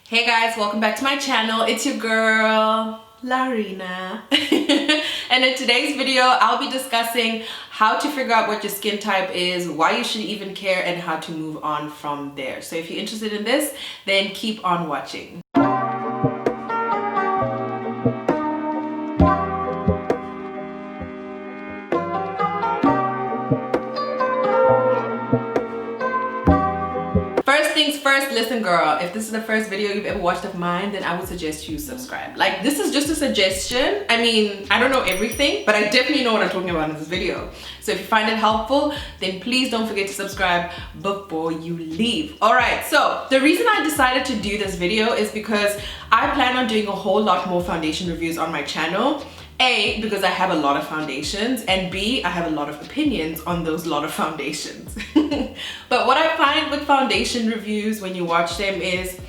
Hey guys, welcome back to my channel. It's your girl, Laurina. And in today's video, I'll be discussing how to figure out what your skin type is, why you should even care, and how to move on from there. So if you're interested in this, then keep on watching. First things first, listen girl, if this is the first video you've ever watched of mine, then I would suggest you subscribe. Like, this is just a suggestion. I mean, I don't know everything, but I definitely know what I'm talking about in this video. So if you find it helpful, then please don't forget to subscribe before you leave. All right, so the reason I decided to do this video is because I plan on doing a whole lot more foundation reviews on my channel. A, because I have a lot of foundations, and B, I have a lot of opinions on those lot of foundations. But what I find with foundation reviews when you watch them is,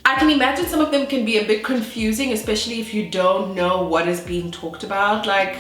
I can imagine some of them can be a bit confusing, especially if you don't know what is being talked about. Like,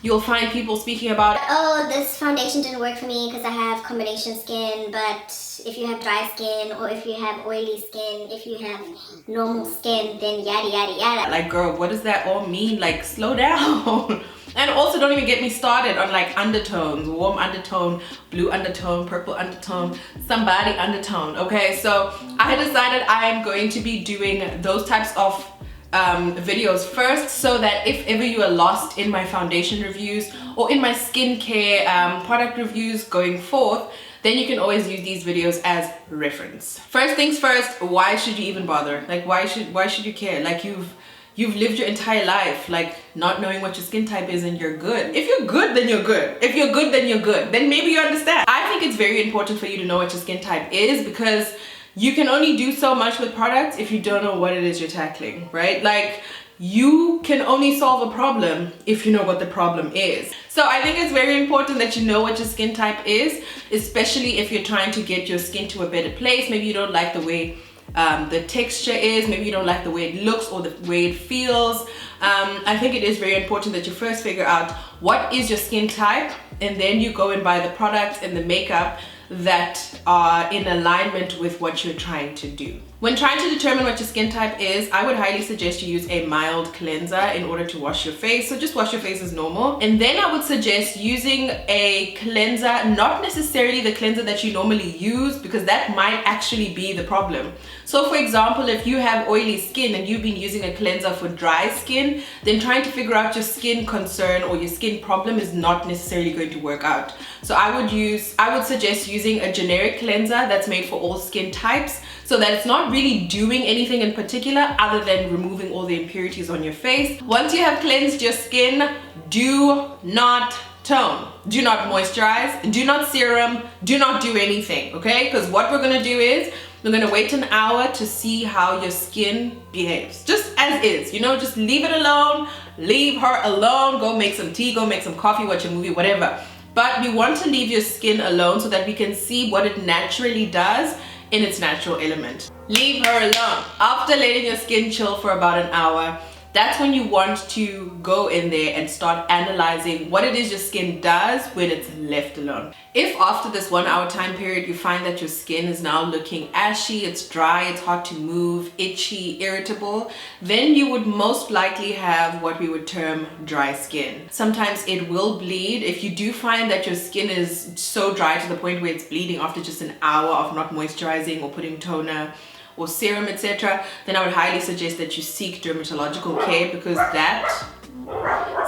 you'll find people speaking about, oh, this foundation didn't work for me because I have combination skin, but if you have dry skin, or if you have oily skin, if you have normal skin, then yada yada yada. Like, girl, what does that all mean? Like, slow down. And also, don't even get me started on like undertones, warm undertone, blue undertone, purple undertone, somebody undertone. Okay, so I decided I am going to be doing those types of videos first, so that if ever you are lost in my foundation reviews or in my skincare product reviews going forth, then you can always use these videos as reference. First things first, why should you even bother? Like, why should you care? Like, you've lived your entire life like not knowing what your skin type is, and you're good. If you're good, then you're good. If you're good, then you're good. Then maybe you understand. I think it's very important for you to know what your skin type is, because you can only do so much with products if you don't know what it is you're tackling, right? Like, you can only solve a problem if you know what the problem is. So I think it's very important that you know what your skin type is, especially if you're trying to get your skin to a better place. Maybe you don't like the way the texture is, maybe you don't like the way it looks or the way it feels. I think it is very important that you first figure out what is your skin type, and then you go and buy the products and the makeup that are in alignment with what you're trying to do. When trying to determine what your skin type is, I would highly suggest you use a mild cleanser in order to wash your face. So just wash your face as normal. And then I would suggest using a cleanser, not necessarily the cleanser that you normally use, because that might actually be the problem. So for example, if you have oily skin and you've been using a cleanser for dry skin, then trying to figure out your skin concern or your skin problem is not necessarily going to work out. So I would suggest using a generic cleanser that's made for all skin types, so that it's not really doing anything in particular other than removing all the impurities on your face. Once you have cleansed your skin, do not tone, do not moisturize, do not serum, do not do anything, okay? Because what we're gonna do is we're gonna wait an hour to see how your skin behaves, just as is, you know, just leave it alone, leave her alone, go make some tea, go make some coffee, watch a movie, whatever. But we want to leave your skin alone so that we can see what it naturally does in its natural element. Leave her alone. After letting your skin chill for about an hour, that's when you want to go in there and start analyzing what it is your skin does when it's left alone. If after this 1 hour time period you find that your skin is now looking ashy, it's dry, it's hard to move, itchy, irritable, then you would most likely have what we would term dry skin. Sometimes it will bleed. If you do find that your skin is so dry to the point where it's bleeding after just an hour of not moisturizing or putting toner or serum, etc., then I would highly suggest that you seek dermatological care, because that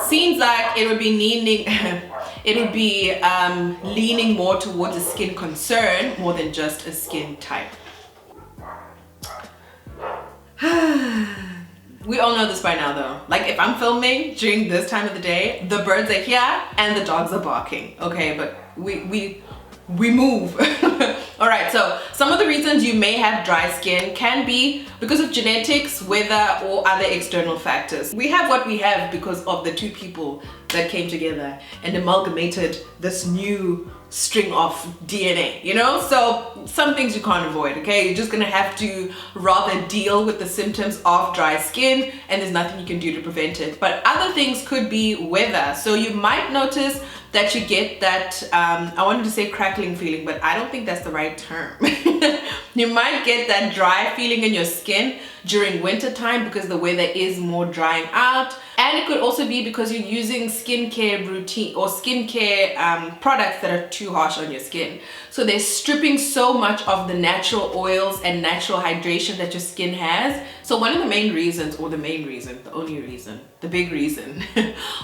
seems like it would be leaning more towards a skin concern more than just a skin type. We all know this by now though. Like, if I'm filming during this time of the day, the birds are here and the dogs are barking, okay? But we move. All right, so some of the reasons you may have dry skin can be because of genetics, weather, or other external factors. We have what we have because of the two people that came together and amalgamated this new string of DNA, you know? So some things you can't avoid, okay? You're just gonna have to rather deal with the symptoms of dry skin, and there's nothing you can do to prevent it. But other things could be weather. So you might notice that you get that, I wanted to say crackling feeling, but I don't think that's the right term. You might get that dry feeling in your skin during winter time because the weather is more drying out. And it could also be because you're using skincare routine or skincare products that are too harsh on your skin. So they're stripping so much of the natural oils and natural hydration that your skin has. So one of the main reasons, or the main reason, the only reason, the big reason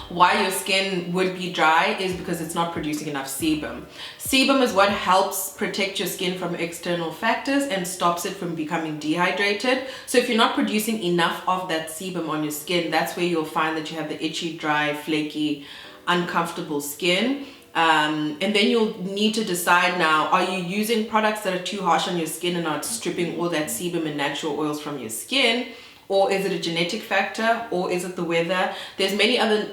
why your skin would be dry is because it's not producing enough sebum. Sebum is what helps protect your skin from external factors and stops it from becoming dehydrated. So if you're not producing enough of that sebum on your skin, that's where you'll find that you have the itchy, dry, flaky, uncomfortable skin. And then you'll need to decide now, are you using products that are too harsh on your skin and not stripping all that sebum and natural oils from your skin? Or is it a genetic factor? Or is it the weather? There's many other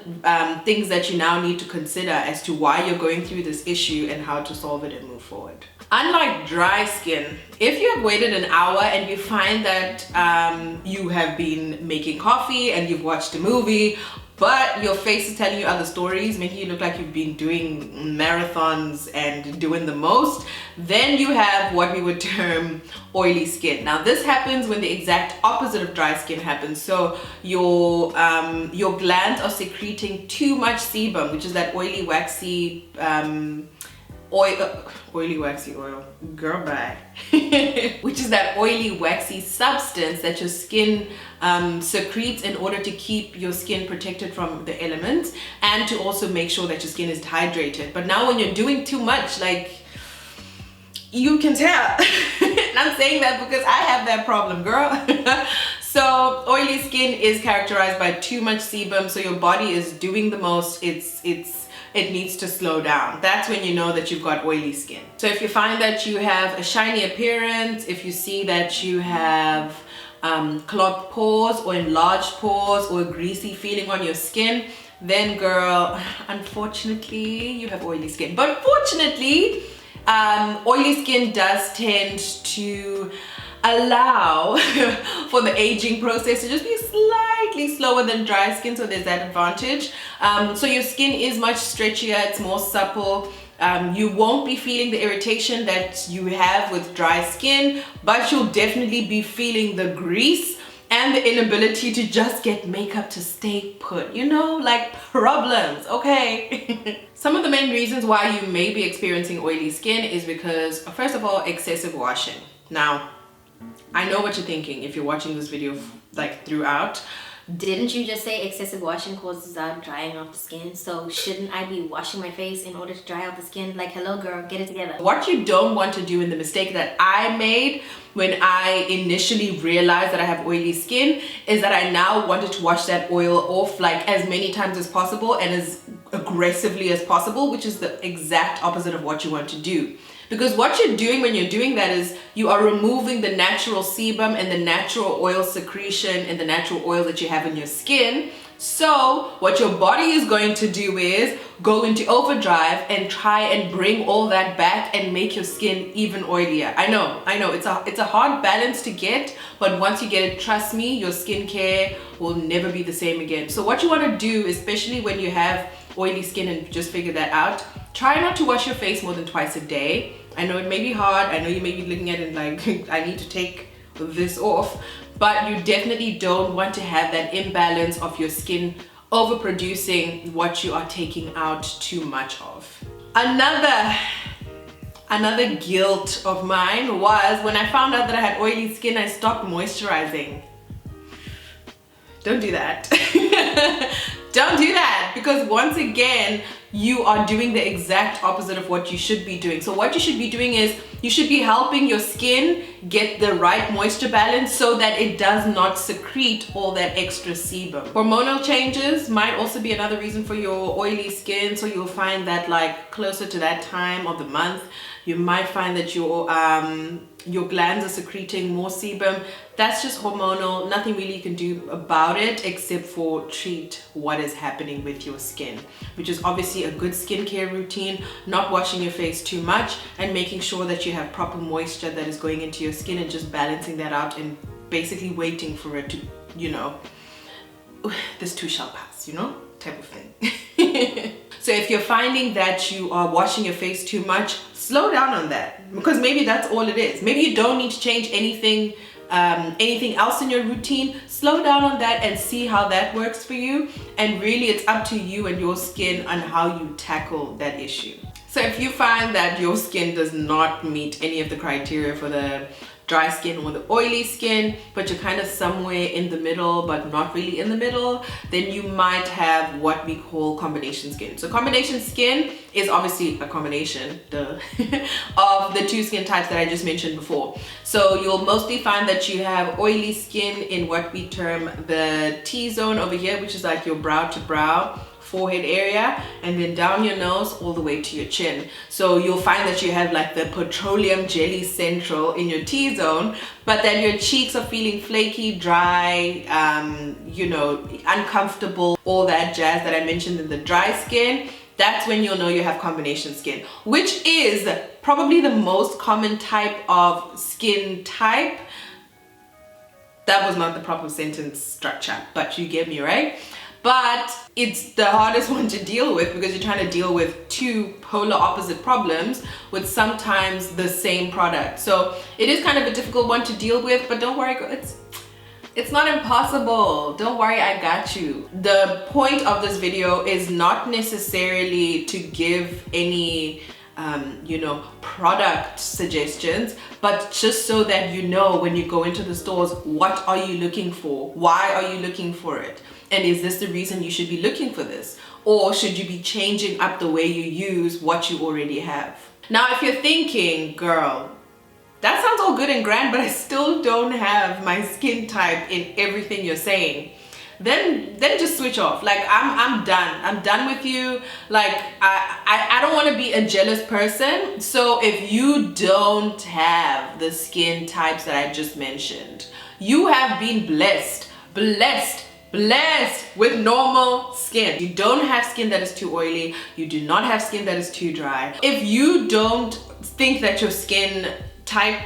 things that you now need to consider as to why you're going through this issue and how to solve it and move forward. Unlike dry skin, if you have waited an hour and you find that you have been making coffee and you've watched a movie, but your face is telling you other stories, making you look like you've been doing marathons and doing the most, then you have what we would term oily skin. Now this happens when the exact opposite of dry skin happens. So your glands are secreting too much sebum, which is that oily waxy oil, girl, bye. Which is that oily waxy substance that your skin secretes in order to keep your skin protected from the elements and to also make sure that your skin is hydrated. But now when you're doing too much, like, you can tell. And I'm saying that because I have that problem, girl. So oily skin is characterized by too much sebum, so your body is doing the most. It needs to slow down. That's when you know that you've got oily skin. So if you find that you have a shiny appearance, if you see that you have clogged pores or enlarged pores or a greasy feeling on your skin, then girl, unfortunately, you have oily skin. But fortunately, oily skin does tend to allow for the aging process to just be slightly slower than dry skin, so there's that advantage. So your skin is much stretchier, it's more supple. You won't be feeling the irritation that you have with dry skin, but you'll definitely be feeling the grease and the inability to just get makeup to stay put, you know, like problems, okay? Some of the main reasons why you may be experiencing oily skin is because, first of all, excessive washing. Now, I know what you're thinking if you're watching this video like throughout. Didn't you just say excessive washing causes out drying out the skin? So shouldn't I be washing my face in order to dry out the skin? Like, hello girl, get it together. What you don't want to do, in the mistake that I made when I initially realized that I have oily skin, is that I now wanted to wash that oil off like as many times as possible and as aggressively as possible, which is the exact opposite of what you want to do. Because what you're doing when you're doing that is you are removing the natural sebum and the natural oil secretion and the natural oil that you have in your skin. So what your body is going to do is go into overdrive and try and bring all that back and make your skin even oilier. I know, it's a hard balance to get, but once you get it, trust me, your skincare will never be the same again. So what you want to do, especially when you have oily skin and just figure that out, try not to wash your face more than twice a day. I know it may be hard. I know you may be looking at it like, I need to take this off, but you definitely don't want to have that imbalance of your skin overproducing what you are taking out too much of. Another guilt of mine was when I found out that I had oily skin, I stopped moisturizing. Don't do that. Don't do that, because once again, you are doing the exact opposite of what you should be doing. So what you should be doing is you should be helping your skin get the right moisture balance so that it does not secrete all that extra sebum. Hormonal changes might also be another reason for your oily skin. So you'll find that like closer to that time of the month, you might find that your your glands are secreting more sebum. That's just hormonal. Nothing really you can do about it except for treat what is happening with your skin, which is obviously a good skincare routine, not washing your face too much and making sure that you have proper moisture that is going into your skin and just balancing that out and basically waiting for it to, you know, this too shall pass, you know, type of thing. So if you're finding that you are washing your face too much, slow down on that, because maybe that's all it is. Maybe you don't need to change anything else in your routine. Slow down on that and see how that works for you. And really it's up to you and your skin on how you tackle that issue. So if you find that your skin does not meet any of the criteria for the dry skin or the oily skin, but you're kind of somewhere in the middle but not really in the middle, then you might have what we call combination skin. So combination skin is obviously a combination of the two skin types that I just mentioned before. So you'll mostly find that you have oily skin in what we term the T-zone over here, which is like your brow to brow, forehead area, and then down your nose all the way to your chin. So you'll find that you have like the petroleum jelly central in your T-zone, but then your cheeks are feeling flaky, dry, you know, uncomfortable, all that jazz that I mentioned in the dry skin. That's when you'll know you have combination skin, which is probably the most common type of skin type. That was not the proper sentence structure, but you get me, right? But it's the hardest one to deal with because you're trying to deal with two polar opposite problems with sometimes the same product. So it is kind of a difficult one to deal with, but don't worry, it's not impossible. Don't worry, I got you. The point of this video is not necessarily to give any you know, product suggestions, but just so that you know when you go into the stores, what are you looking for? Why are you looking for it? And is this the reason you should be looking for this? Or should you be changing up the way you use what you already have? Now, if you're thinking, girl, that sounds all good and grand, but I still don't have my skin type in everything you're saying, then just switch off. Like I'm done with you. Like I don't want to be a jealous person. So if you don't have the skin types that I just mentioned, you have been blessed with normal skin. You don't have skin that is too oily. You do not have skin that is too dry. If you don't think that your skin type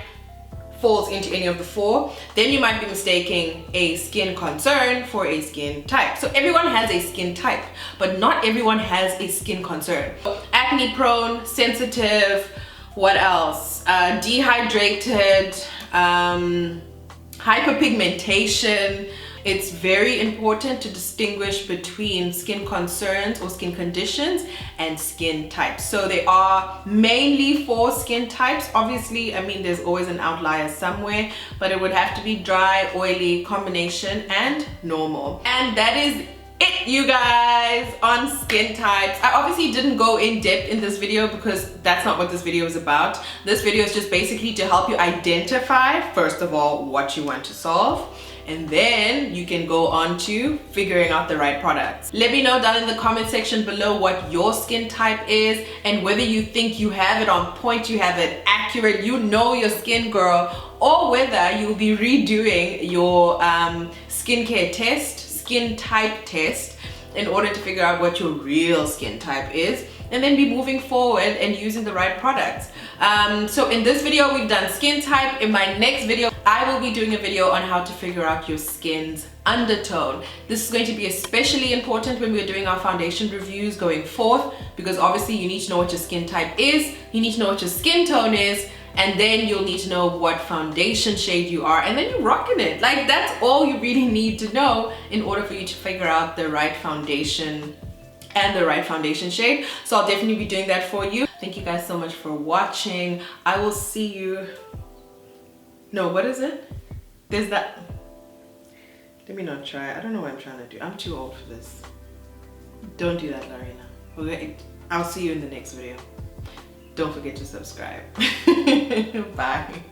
falls into any of the four, then you might be mistaking a skin concern for a skin type. So everyone has a skin type, but not everyone has a skin concern. Acne prone, sensitive, what else? Dehydrated, hyperpigmentation. It's very important to distinguish between skin concerns or skin conditions and skin types. So there are mainly 4 skin types. Obviously, I mean, there's always an outlier somewhere, but it would have to be dry, oily, combination, and normal. And that is it, you guys, on skin types. I obviously didn't go in depth in this video because that's not what this video is about. This video is just basically to help you identify, first of all, what you want to solve, and then you can go on to figuring out the right products. Let me know down in the comment section below what your skin type is and whether you think you have it on point, you have it accurate, you know your skin, girl, or whether you'll be redoing your skincare test, skin type test, in order to figure out what your real skin type is, and then be moving forward and using the right products. So in this video, we've done skin type. In my next video, I will be doing a video on how to figure out your skin's undertone. This is going to be especially important when we're doing our foundation reviews going forth, because obviously you need to know what your skin type is, you need to know what your skin tone is, and then you'll need to know what foundation shade you are, and then you're rocking it. Like, that's all you really need to know in order for you to figure out the right foundation and the right foundation shade. So I'll definitely be doing that for you. Thank you guys so much for watching. I will see you. No, what is it? There's that. Let me not try. I don't know what I'm trying to do. I'm too old for this. Don't do that, Laurina. Okay, I'll see you in the next video. Don't forget to subscribe. Bye.